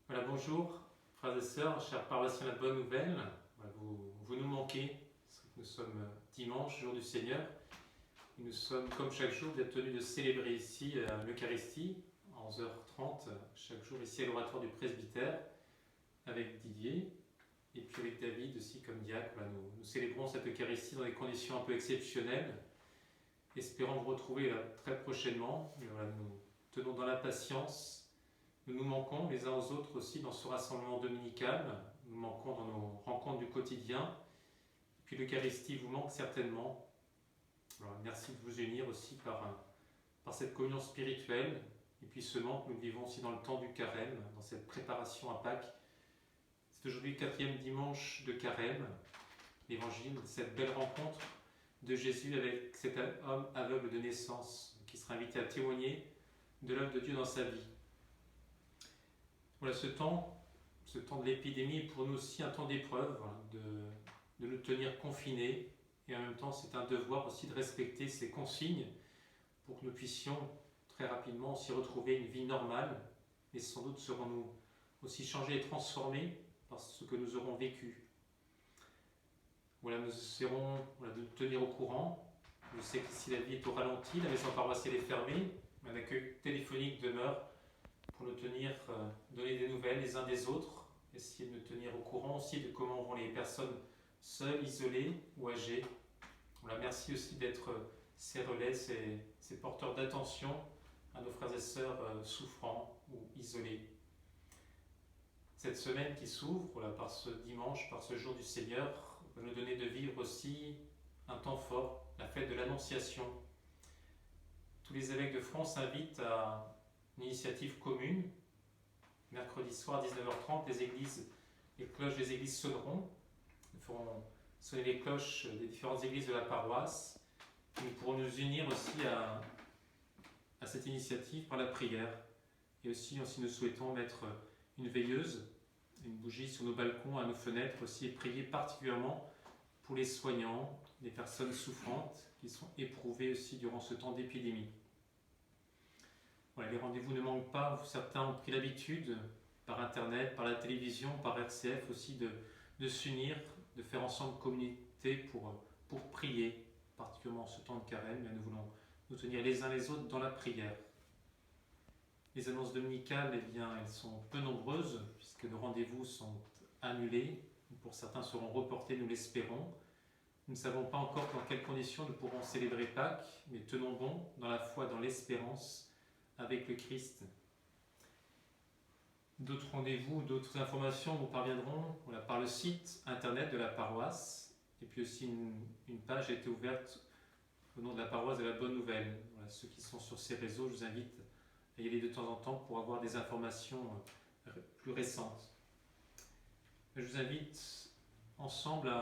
Voilà, bonjour, frères et sœurs, chers paroissiens de la Bonne Nouvelle. Voilà, vous nous manquez, parce que nous sommes dimanche, jour du Seigneur, et nous sommes, comme chaque jour, bien tenus de célébrer ici l'Eucharistie, à 11h30, chaque jour ici à l'oratoire du presbytère, avec Didier, et puis avec David aussi comme diacre. Voilà, nous célébrons cette Eucharistie dans des conditions un peu exceptionnelles, espérant vous retrouver là, très prochainement. Et voilà, nous tenons dans la patience. Nous nous manquons les uns aux autres aussi dans ce rassemblement dominical, nous manquons dans nos rencontres du quotidien, et puis l'Eucharistie vous manque certainement. Alors, merci de vous unir aussi par cette communion spirituelle, et puis ce manque nous le vivons aussi dans le temps du carême, dans cette préparation à Pâques. C'est aujourd'hui le 4e dimanche de carême, l'évangile, cette belle rencontre de Jésus avec cet homme aveugle de naissance, qui sera invité à témoigner de l'œuvre de Dieu dans sa vie. Voilà, ce temps de l'épidémie est pour nous aussi un temps d'épreuve, voilà, de nous tenir confinés, et en même temps c'est un devoir aussi de respecter ces consignes pour que nous puissions très rapidement aussi retrouver une vie normale, et sans doute serons-nous aussi changés et transformés par ce que nous aurons vécu. Voilà, nous essaierons de nous tenir au courant. Je sais qu'ici la vie est au ralenti, la maison paroissiale est fermée, un accueil téléphonique demeure pour nous tenir, donner des nouvelles les uns des autres, essayer de nous tenir au courant aussi de comment vont les personnes seules, isolées ou âgées. Voilà, merci aussi d'être ces relais, ces porteurs d'attention à nos frères et sœurs souffrants ou isolés. Cette semaine qui s'ouvre, voilà, par ce dimanche, par ce jour du Seigneur, va nous donner de vivre aussi un temps fort, la fête de l'Annonciation. Tous les évêques de France invitent à une initiative commune. Mercredi soir à 19h30, les cloches des églises sonneront. Nous ferons sonner les cloches des différentes églises de la paroisse. Nous pourrons nous unir aussi à cette initiative par la prière. Et aussi, si nous souhaitons mettre une veilleuse, une bougie sur nos balcons, à nos fenêtres aussi, et prier particulièrement pour les soignants, les personnes souffrantes qui sont éprouvées aussi durant ce temps d'épidémie. Voilà, les rendez-vous ne manquent pas. Certains ont pris l'habitude, par Internet, par la télévision, par RCF aussi, de s'unir, de faire ensemble communauté pour prier, particulièrement en ce temps de carême. Nous voulons nous tenir les uns les autres dans la prière. Les annonces dominicales, elles sont peu nombreuses, puisque nos rendez-vous sont annulés. Pour certains seront reportés, nous l'espérons. Nous ne savons pas encore dans quelles conditions nous pourrons célébrer Pâques, mais tenons bon dans la foi, dans l'espérance, avec le Christ. D'autres rendez-vous, d'autres informations vous parviendront par le site internet de la paroisse, et puis aussi une page a été ouverte au nom de la paroisse de la Bonne Nouvelle. Voilà, ceux qui sont sur ces réseaux, je vous invite à y aller de temps en temps pour avoir des informations plus récentes. Je vous invite ensemble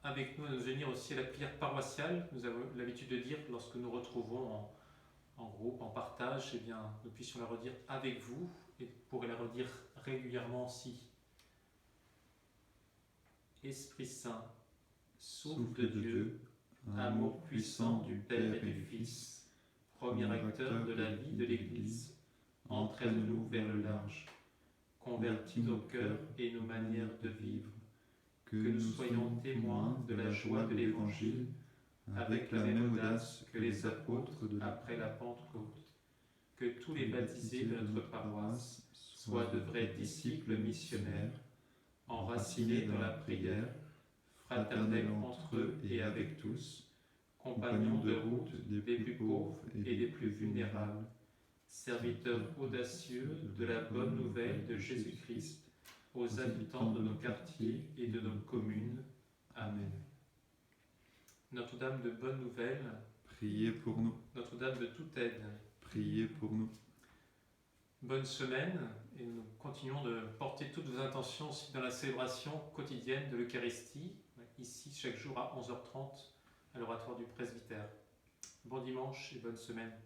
avec nous à nous unir aussi à la prière paroissiale. Nous avons l'habitude de dire, lorsque nous retrouvons en groupe, en partage, nous puissions la redire avec vous et pourrez la redire régulièrement aussi. Esprit Saint, souffle de Dieu, amour puissant du Père et du Fils, premier acteur de la vie de l'Église, entraîne-nous vers le large, convertis nos cœurs et nos manières de vivre, que nous soyons témoins de la joie de l'Évangile, avec la même audace que les apôtres après la Pentecôte. Que tous les baptisés de notre paroisse soient de vrais disciples missionnaires, enracinés dans la prière, fraternels entre eux et avec tous, compagnons de route des plus pauvres et des plus vulnérables, serviteurs audacieux de la bonne nouvelle de Jésus-Christ aux habitants de nos quartiers et de nos communes. Amen. Notre-Dame de bonne nouvelle, priez pour nous. Notre-Dame de toute aide, priez pour nous. Bonne semaine, et nous continuons de porter toutes vos intentions aussi dans la célébration quotidienne de l'Eucharistie, ici chaque jour à 11h30 à l'oratoire du presbytère. Bon dimanche et bonne semaine.